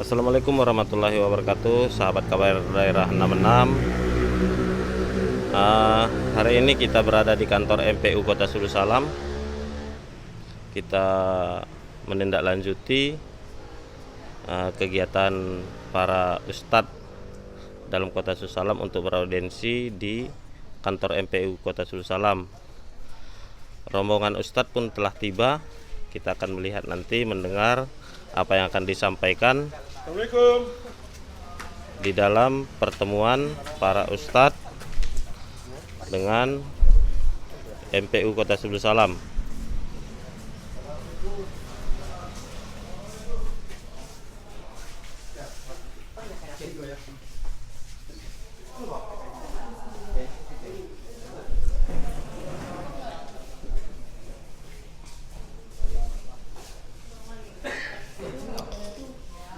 Assalamualaikum warahmatullahi wabarakatuh, sahabat kabar daerah 66. Hari ini kita berada di kantor MPU Kota Sulu Salam. Kita menindaklanjuti kegiatan para ustadz dalam Kota Sulu Salam untuk beraudiensi di kantor MPU Kota Sulu Salam. Rombongan ustadz pun telah tiba. Kita akan melihat nanti, mendengar apa yang akan disampaikan di dalam pertemuan para ustadz dengan MPU Kota Sulu Salam.